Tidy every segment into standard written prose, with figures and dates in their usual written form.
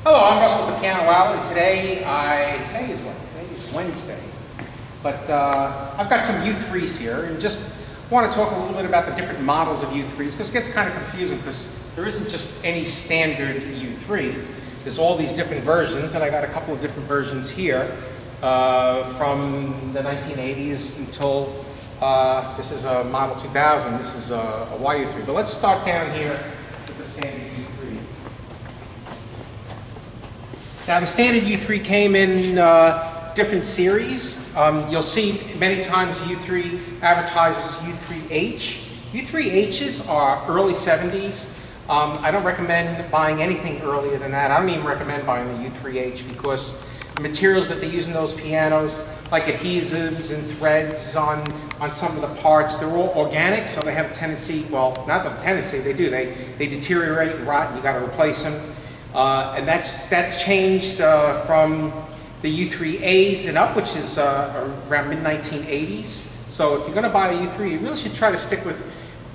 Hello, I'm Russell the Piano Owl, and today is Wednesday. But I've got some U3s here, and just want to talk a little bit about the different models of U3s, because it gets kind of confusing, because there isn't just any standard U3. There's all these different versions, and I got a couple of different versions here from the 1980s until this is a Model 2000. This is a YU3. But let's start down here with the standard U3. Now the standard U3 came in different series. You'll see many times U3 advertises U3H. U3Hs are early 70s. I don't recommend buying anything earlier than that. I don't even recommend buying the U3H because the materials that they use in those pianos, like adhesives and threads on some of the parts, they're all organic, so they have a tendency, well, not a tendency, they do. They deteriorate and rot, and you got to replace them. And that changed from the U3As and up, which is around mid-1980s. So if you're going to buy a U3, you really should try to stick with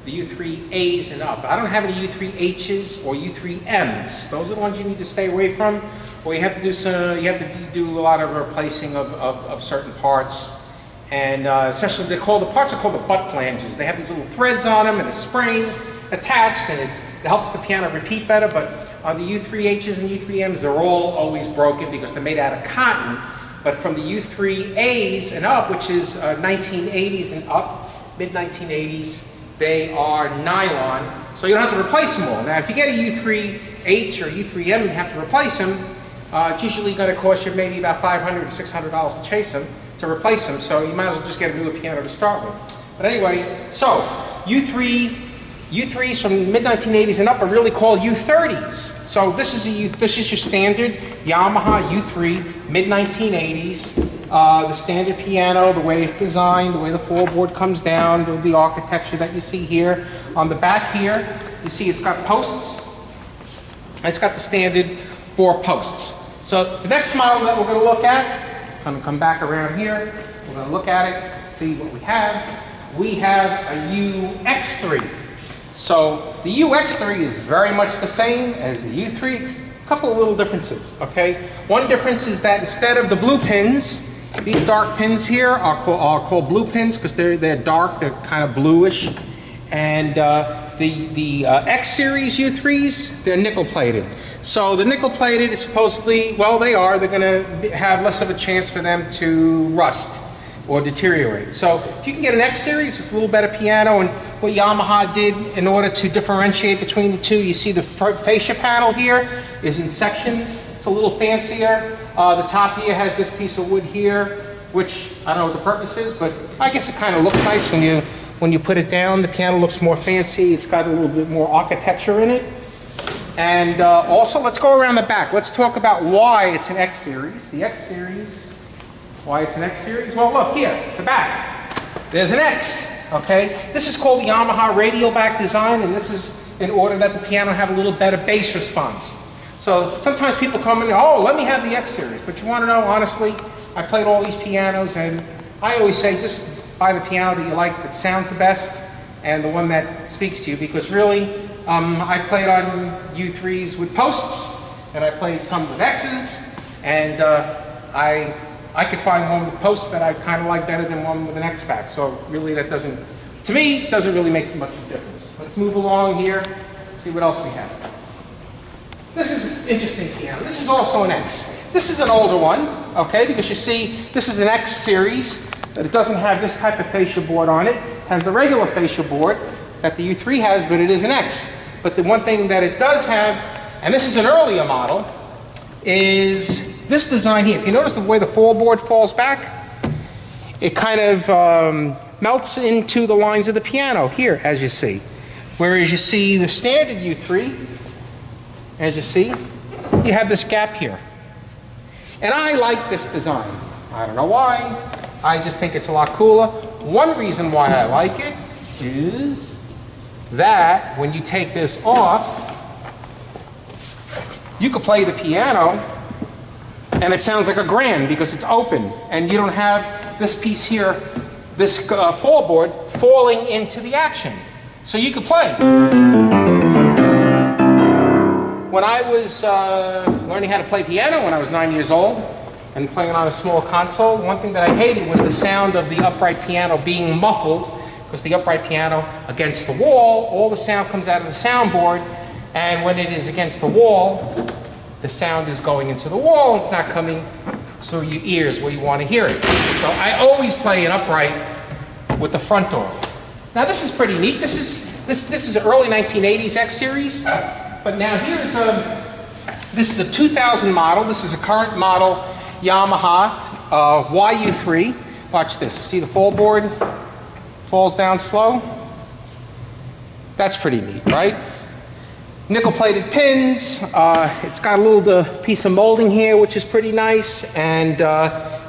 the U3As and up. I don't have any U3Hs or U3Ms. Those are the ones you need to stay away from. Or you have to do a lot of replacing of certain parts. And especially the parts are called the butt flanges. They have these little threads on them and a spring attached, and it helps the piano repeat better. But on the U3Hs and U3Ms, they're all always broken because they're made out of cotton. But from the U3As and up, which is 1980s and up, mid-1980s, they are nylon, so you don't have to replace them all. Now, if you get a U3H or U3M and you have to replace them, it's usually going to cost you maybe about $500 to $600 to replace them, so you might as well just get a newer piano to start with. But anyway, so U3s from mid-1980s and up are really called U30s. So this is your standard Yamaha U3, mid-1980s. The standard piano, the way it's designed, the way the floorboard comes down, the architecture that you see here. On the back here, you see it's got posts. It's got the standard 4 posts. So the next model that we're going to look at, I'm going to come back around here. We're going to look at it, see what we have. We have a UX3. So the UX3 is very much the same as the U3. A couple of little differences, okay? One difference is that instead of the blue pins, these dark pins here are called blue pins because they're dark, they're kind of bluish. And the X series U3s, they're nickel plated. So the nickel plated is supposedly, well, they're going to have less of a chance for them to rust or deteriorate. So if you can get an X series, it's a little better piano. And what Yamaha did in order to differentiate between the two, you see the fascia panel here is in sections. It's a little fancier. The top here has this piece of wood here, which I don't know what the purpose is, but I guess it kind of looks nice when you put it down. The piano looks more fancy. It's got a little bit more architecture in it. And also, let's go around the back. Let's talk about why it's an X series. The X series. Why it's an X series? Well, look here, the back. There's an X, okay? This is called the Yamaha radial back design, and this is in order that the piano have a little better bass response. So sometimes people come in, oh, let me have the X series. But you want to know, honestly, I played all these pianos, and I always say just buy the piano that you like, that sounds the best, and the one that speaks to you, because really, I played on U3s with posts, and I played some with X's, and I could find one with posts that I kind of like better than one with an X back. So really that doesn't really make much of a difference. Let's move along here, see what else we have. This is an interesting piano. This is also an X. This is an older one, okay, because you see this is an X series, but it doesn't have this type of fascia board on it. It has the regular fascia board that the U3 has, but it is an X. But the one thing that it does have, and this is an earlier model, is this design here. If you notice the way the floorboard falls back, it kind of melts into the lines of the piano here, as you see. Whereas you see the standard U3, as you see, you have this gap here. And I like this design. I don't know why. I just think it's a lot cooler. One reason why I like it is that when you take this off, you could play the piano and it sounds like a grand because it's open and you don't have this piece here, this floorboard falling into the action. So you could play. When I was learning how to play piano when I was 9 years old and playing on a small console, one thing that I hated was the sound of the upright piano being muffled, because the upright piano against the wall, all the sound comes out of the soundboard, and when it is against the wall, the sound is going into the wall, it's not coming through your ears where you want to hear it. So I always play an upright with the front door. Now this is pretty neat. This is an early 1980s X series, but now here's this is a 2000 model. This is a current model Yamaha YU3. Watch this. You see the fall board falls down slow? That's pretty neat, right? Nickel-plated pins. It's got a little piece of molding here, which is pretty nice, and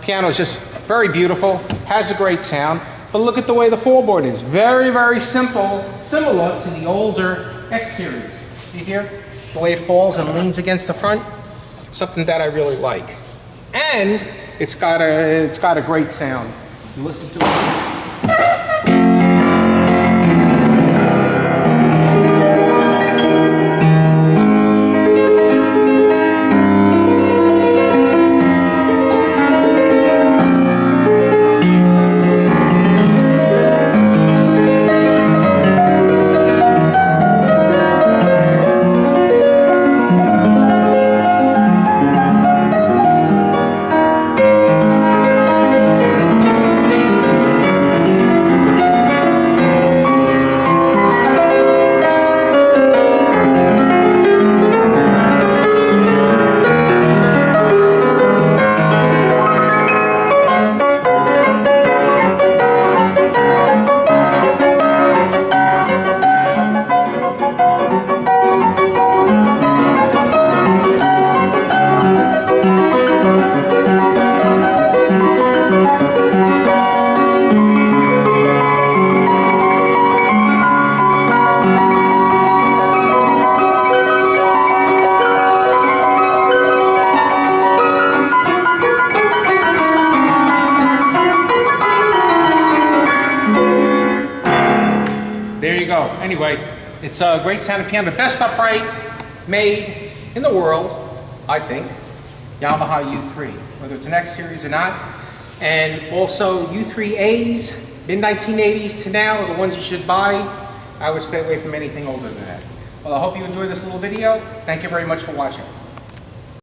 piano is just very beautiful. Has a great sound. But look at the way the floorboard is. Very, very simple, similar to the older X series. See here? The way it falls and leans against the front. Something that I really like. And it's got a great sound. You listen to it. There you go. Anyway, it's a great sounding piano. The best upright made in the world, I think, Yamaha U3, whether it's an X series or not. And also U3As, mid-1980s to now, are the ones you should buy. I would stay away from anything older than that. Well, I hope you enjoyed this little video. Thank you very much for watching.